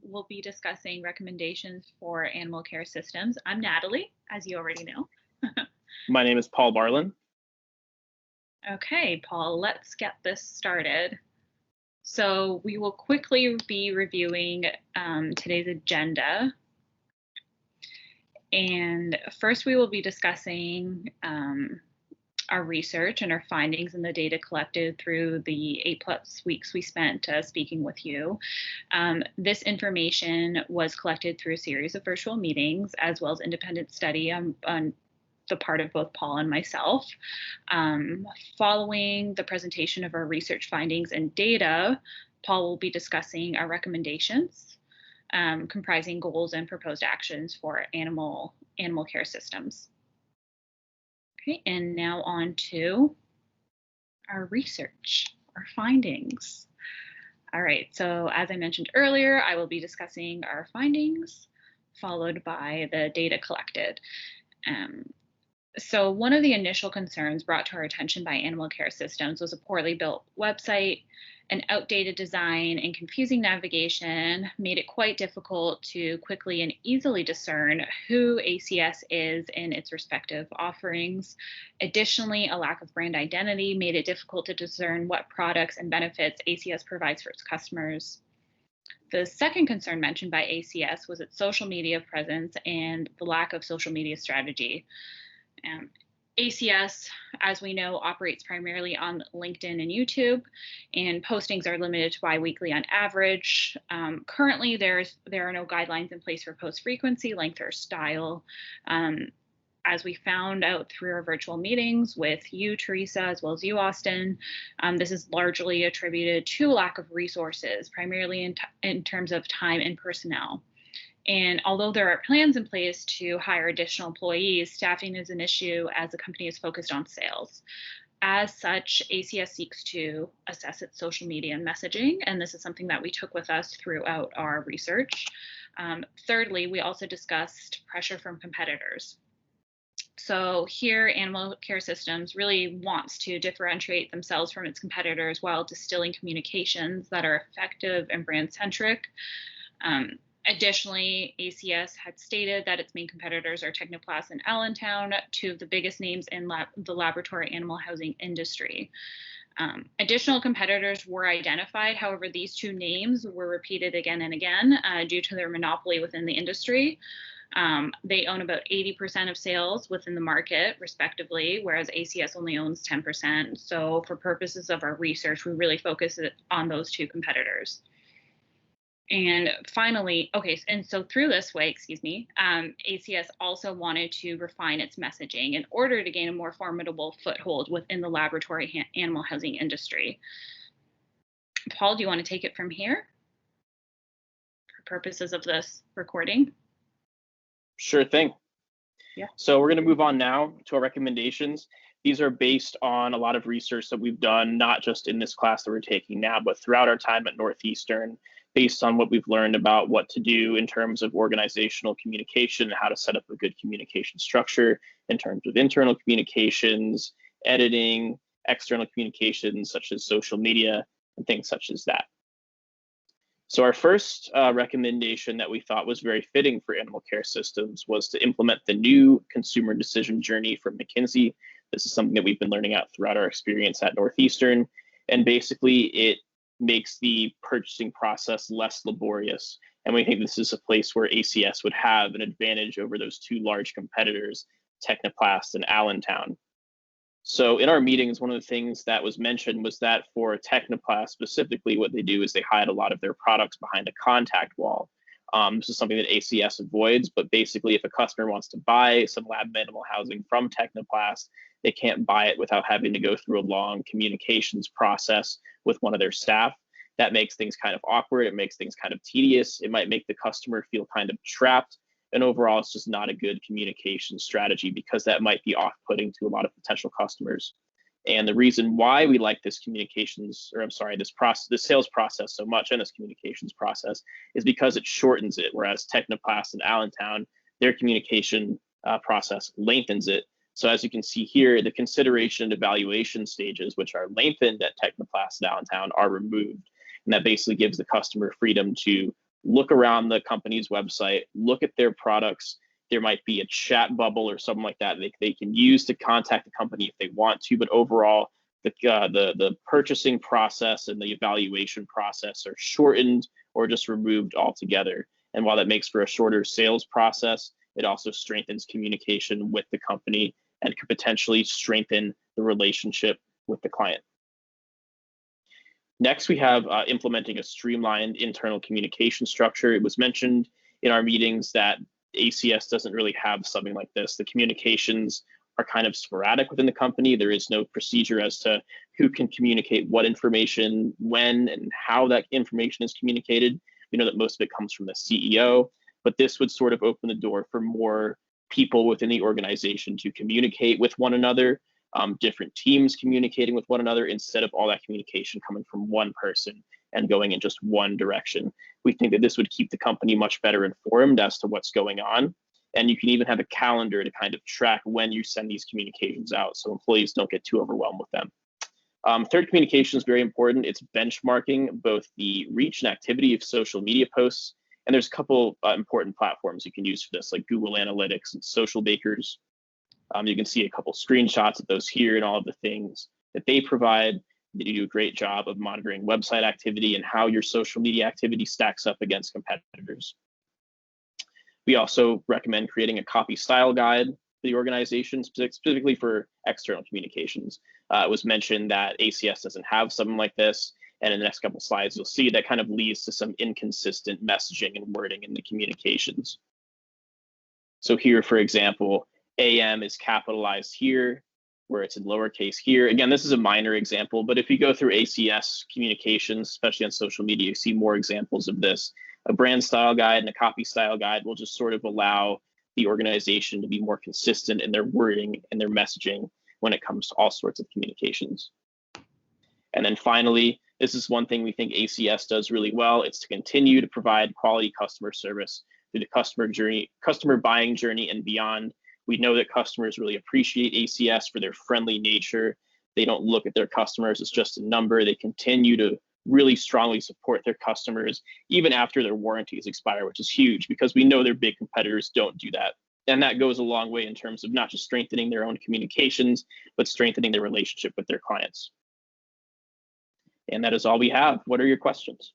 we'll be discussing recommendations for animal care systems. I'm Natalie, as you already know. My name is Paul Barlin. Okay, Paul, let's get this started. So we will quickly be reviewing today's agenda. And first we will be discussing our research and our findings and the data collected through the 8+ weeks we spent speaking with you. This information was collected through a series of virtual meetings as well as independent study on the part of both Paul and myself. Following the presentation of our research findings and data, Paul will be discussing our recommendations, comprising goals and proposed actions for animal care systems. Okay, and now on to our research, our findings. All right, so as I mentioned earlier, I will be discussing our findings, followed by the data collected. So one of the initial concerns brought to our attention by animal care systems was a poorly built website. An outdated design and confusing navigation made it quite difficult to quickly and easily discern who ACS is in its respective offerings. Additionally, a lack of brand identity made it difficult to discern what products and benefits ACS provides for its customers. The second concern mentioned by ACS was its social media presence and the lack of social media strategy. ACS, as we know, operates primarily on LinkedIn and YouTube, and postings are limited to bi-weekly on average. Currently, there are no guidelines in place for post frequency, length, or style. As we found out through our virtual meetings with you, Teresa, as well as you, Austin, this is largely attributed to lack of resources, primarily in terms of time and personnel. And although there are plans in place to hire additional employees, staffing is an issue as the company is focused on sales. As such, ACS seeks to assess its social media and messaging, and this is something that we took with us throughout our research. Thirdly, we also discussed pressure from competitors. So here, Animal Care Systems really wants to differentiate themselves from its competitors while distilling communications that are effective and brand-centric. Additionally, ACS had stated that its main competitors are Technoplast and Allentown, two of the biggest names in the laboratory animal housing industry. Additional competitors were identified. However, these two names were repeated again and again due to their monopoly within the industry. They own about 80% of sales within the market, respectively, whereas ACS only owns 10%. So for purposes of our research, we really focus on those two competitors. And finally, and so through this way, ACS also wanted to refine its messaging in order to gain a more formidable foothold within the laboratory animal housing industry. Paul, do you want to take it from here for purposes of this recording? Sure thing. Yeah. So we're going to move on now to our recommendations. These are based on a lot of research that we've done, not just in this class that we're taking now, but throughout our time at Northeastern, based on what we've learned about what to do in terms of organizational communication and how to set up a good communication structure in terms of internal communications, editing, external communications such as social media, and things such as that. So our first recommendation that we thought was very fitting for animal care systems was to implement the new consumer decision journey from McKinsey. This is something that we've been learning out throughout our experience at Northeastern. And basically it makes the purchasing process less laborious. And we think this is a place where ACS would have an advantage over those two large competitors, Technoplast and Allentown. So in our meetings, one of the things that was mentioned was that for Technoplast specifically, what they do is they hide a lot of their products behind a contact wall. This is something that ACS avoids, but basically if a customer wants to buy some lab animal housing from Technoplast, they can't buy it without having to go through a long communications process with one of their staff. That makes things kind of awkward. It makes things kind of tedious. It might make the customer feel kind of trapped. And overall, it's just not a good communication strategy because that might be off-putting to a lot of potential customers. And the reason why we like this this sales process so much and this communications process is because it shortens it, whereas Technoplast and Allentown, their communication process lengthens it. So as you can see here, the consideration and evaluation stages, which are lengthened at Technoplast and Allentown, are removed. And that basically gives the customer freedom to look around the company's website, look at their products. There might be a chat bubble or something like that they can use to contact the company if they want to, but overall, the purchasing process and the evaluation process are shortened or just removed altogether. And while that makes for a shorter sales process, it also strengthens communication with the company and could potentially strengthen the relationship with the client. Next, we have implementing a streamlined internal communication structure. It was mentioned in our meetings that ACS doesn't really have something like this. The communications are kind of sporadic within the company. There is no procedure as to who can communicate what information, when, and how that information is communicated. We know that most of it comes from the CEO, but this would sort of open the door for more people within the organization to communicate with one another, different teams communicating with one another, instead of all that communication coming from one person and going in just one direction. We think that this would keep the company much better informed as to what's going on. And you can even have a calendar to kind of track when you send these communications out so employees don't get too overwhelmed with them. Third, communication is very important. It's benchmarking both the reach and activity of social media posts. And there's a couple important platforms you can use for this, like Google Analytics and Social Bakers. You can see a couple screenshots of those here and all of the things that they provide. They do a great job of monitoring website activity and how your social media activity stacks up against competitors. We also recommend creating a copy style guide for the organization, specifically for external communications. It was mentioned that ACS doesn't have something like this. And in the next couple of slides, you'll see that kind of leads to some inconsistent messaging and wording in the communications. So here, for example, AM is capitalized here, where it's in lowercase here. Again, this is a minor example, but if you go through ACS communications, especially on social media, you see more examples of this. A brand style guide and a copy style guide will just sort of allow the organization to be more consistent in their wording and their messaging when it comes to all sorts of communications. And then finally, this is one thing we think ACS does really well. It's to continue to provide quality customer service through the customer buying journey and beyond. We know that customers really appreciate ACS for their friendly nature. They don't look at their customers as just a number. They continue to really strongly support their customers even after their warranties expire, which is huge because we know their big competitors don't do that. And that goes a long way in terms of not just strengthening their own communications, but strengthening their relationship with their clients. And that is all we have. What are your questions?